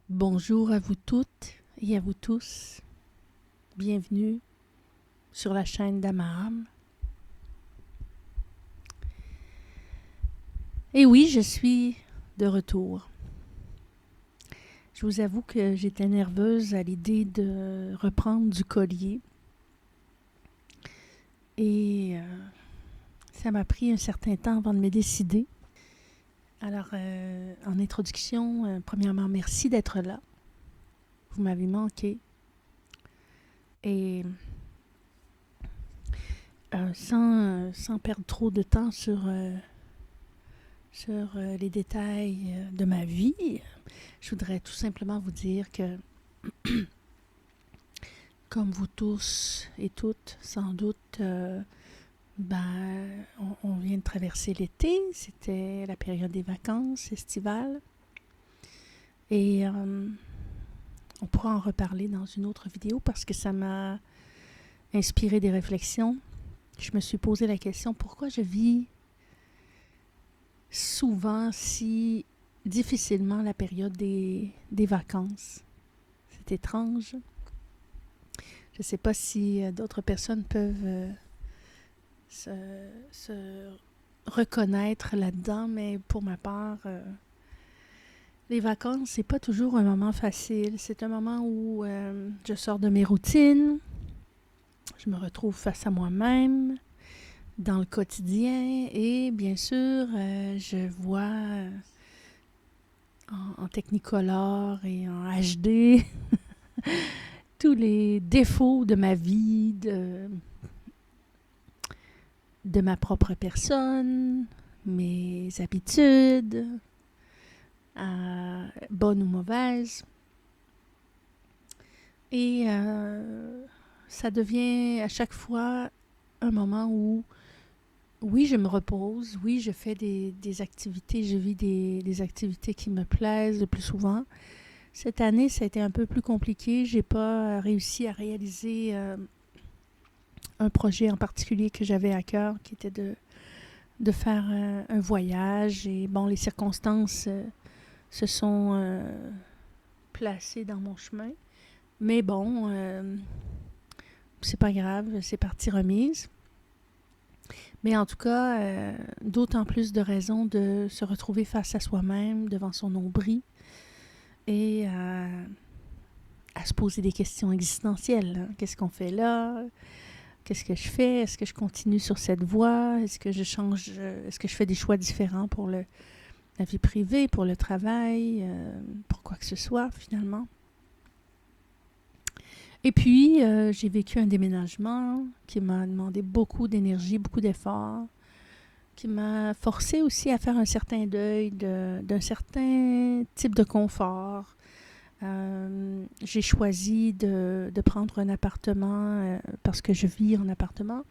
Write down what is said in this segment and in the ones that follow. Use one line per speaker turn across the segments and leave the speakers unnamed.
Bonjour à vous toutes et à vous tous. Bienvenue sur la chaîne d'Amaham. Et oui, je suis de retour. Je vous avoue que j'étais nerveuse à l'idée de reprendre du collier. Et ça m'a pris un certain temps avant de me décider. Alors, en introduction, premièrement, merci d'être là. Vous m'avez manqué. Et sans perdre trop de temps sur les détails de ma vie, je voudrais tout simplement vous dire que, comme vous tous et toutes, sans doute, on vient de traverser l'été. C'était la période des vacances estivales. Et on pourra en reparler dans une autre vidéo parce que ça m'a inspiré des réflexions. Je me suis posé la question, pourquoi je vis souvent si difficilement la période des vacances? C'est étrange. Je ne sais pas si d'autres personnes peuvent se reconnaître là-dedans, mais pour ma part, les vacances, c'est pas toujours un moment facile. C'est un moment où je sors de mes routines, je me retrouve face à moi-même, dans le quotidien, et bien sûr, je vois en Technicolor et en HD tous les défauts de ma vie, de ma propre personne, mes habitudes, bonnes ou mauvaises. Et ça devient à chaque fois un moment où, oui, je me repose, oui, je fais des activités, je vis des activités qui me plaisent le plus souvent. Cette année, ça a été un peu plus compliqué. J'ai pas réussi à réaliser un projet en particulier que j'avais à cœur, qui était de faire un voyage. Et bon, les circonstances se sont placées dans mon chemin. Mais bon, c'est pas grave, c'est partie remise. Mais en tout cas, d'autant plus de raisons de se retrouver face à soi-même, devant son nombril, et à se poser des questions existentielles. Hein. Qu'est-ce qu'on fait là? Qu'est-ce que je fais? Est-ce que je continue sur cette voie? Est-ce que je change? Est-ce que je fais des choix différents pour la vie privée, pour le travail, pour quoi que ce soit, finalement? Et puis, j'ai vécu un déménagement qui m'a demandé beaucoup d'énergie, beaucoup d'efforts, qui m'a forcé aussi à faire un certain deuil d'un certain type de confort. J'ai choisi de prendre un appartement parce que je vis en appartement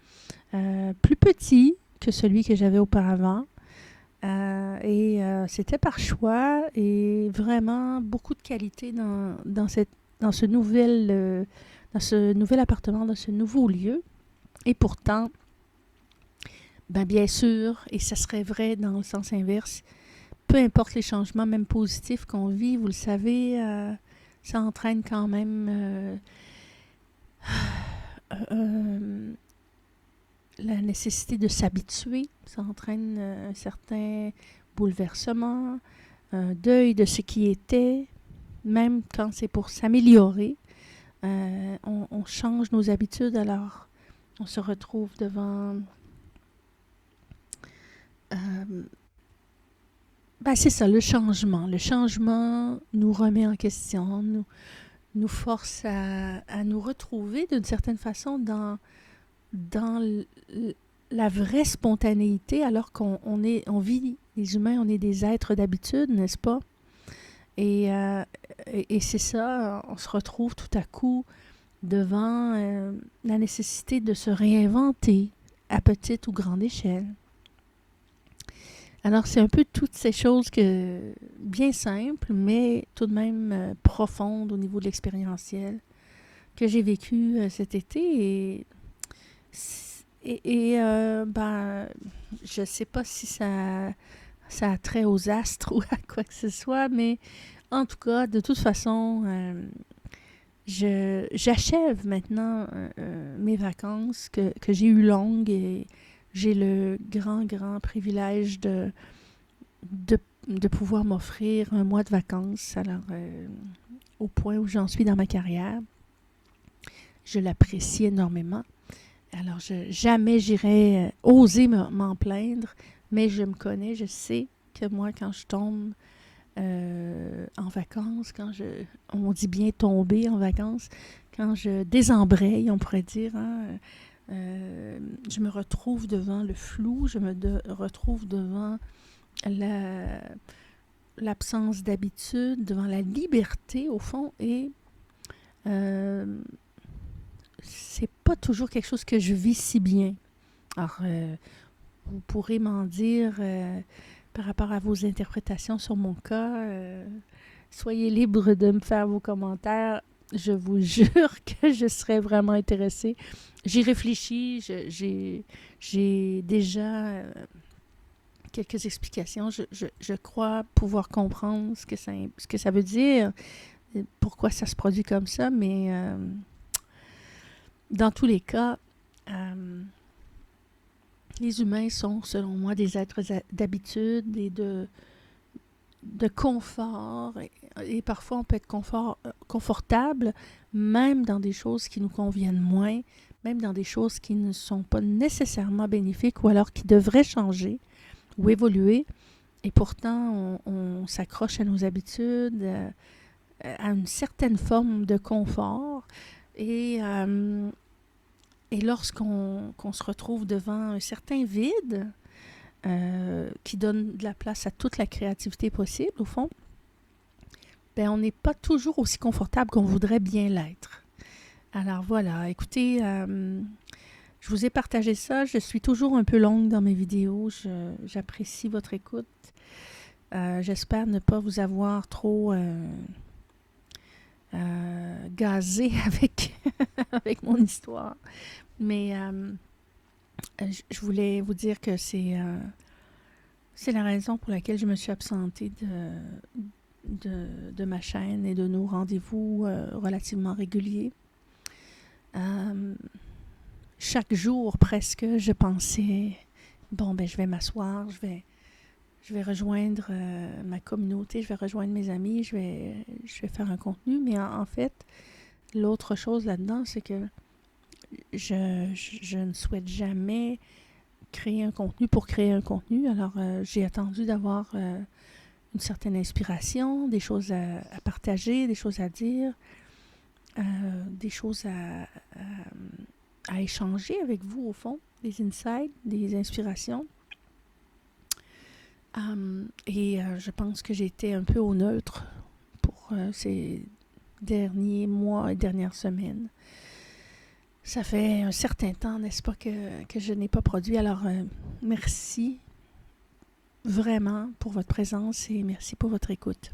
plus petit que celui que j'avais auparavant. C'était par choix et vraiment beaucoup de qualité dans ce nouvel appartement, dans ce nouveau lieu. Et pourtant, bien sûr, et ça serait vrai dans le sens inverse, peu importe les changements, même positifs qu'on vit, vous le savez, ça entraîne quand même la nécessité de s'habituer. Ça entraîne un certain bouleversement, un deuil de ce qui était, même quand c'est pour s'améliorer. On change nos habitudes, alors on se retrouve devant... c'est ça, le changement. Le changement nous remet en question, nous force à nous retrouver d'une certaine façon dans la vraie spontanéité, alors on vit, les humains, on est des êtres d'habitude, n'est-ce pas? Et c'est ça, on se retrouve tout à coup devant la nécessité de se réinventer à petite ou grande échelle. Alors, c'est un peu toutes ces choses bien simples, mais tout de même profondes au niveau de l'expérientiel que j'ai vécu cet été. Je ne sais pas si ça ça a trait aux astres ou à quoi que ce soit, mais en tout cas, de toute façon, j'achève maintenant mes vacances que j'ai eues longues et j'ai le grand privilège de pouvoir m'offrir un mois de vacances. Alors, au point où j'en suis dans ma carrière, je l'apprécie énormément. Alors, jamais j'irai oser m'en plaindre, mais je me connais, je sais que moi, quand je tombe en vacances, on dit bien tomber en vacances, quand je désembraye, on pourrait dire, hein, je me retrouve devant le flou, je me retrouve devant l'absence d'habitude, devant la liberté au fond, et c'est pas toujours quelque chose que je vis si bien. Alors, vous pourrez m'en dire par rapport à vos interprétations sur mon cas. Soyez libre de me faire vos commentaires. Je vous jure que je serais vraiment intéressée. J'y réfléchis. J'ai déjà quelques explications. Je crois pouvoir comprendre ce que ça veut dire, pourquoi ça se produit comme ça, mais dans tous les cas, les humains sont, selon moi, des êtres d'habitude et de confort. Et parfois, on peut être confortable, même dans des choses qui nous conviennent moins, même dans des choses qui ne sont pas nécessairement bénéfiques ou alors qui devraient changer ou évoluer. Et pourtant, on s'accroche à nos habitudes, à une certaine forme de confort. Et lorsqu'on se retrouve devant un certain vide qui donne de la place à toute la créativité possible, au fond, ben on n'est pas toujours aussi confortable qu'on voudrait bien l'être. Alors voilà, écoutez, je vous ai partagé ça. Je suis toujours un peu longue dans mes vidéos. J'apprécie votre écoute. J'espère ne pas vous avoir trop gazé avec mon histoire. Mais je voulais vous dire que c'est la raison pour laquelle je me suis absentée de ma chaîne et de nos rendez-vous relativement réguliers. Chaque jour, presque, je pensais, bon, ben, je vais m'asseoir, je vais rejoindre ma communauté, je vais rejoindre mes amis, je vais faire un contenu. Mais en fait, l'autre chose là-dedans, c'est que je ne souhaite jamais créer un contenu pour créer un contenu. Alors, j'ai attendu d'avoir une certaine inspiration, des choses à partager, des choses à dire, des choses à échanger avec vous, au fond, des insights, des inspirations. Et je pense que j'étais un peu au neutre pour ces derniers mois et dernières semaines. Ça fait un certain temps, n'est-ce pas, que je n'ai pas produit. Alors, merci vraiment pour votre présence et merci pour votre écoute.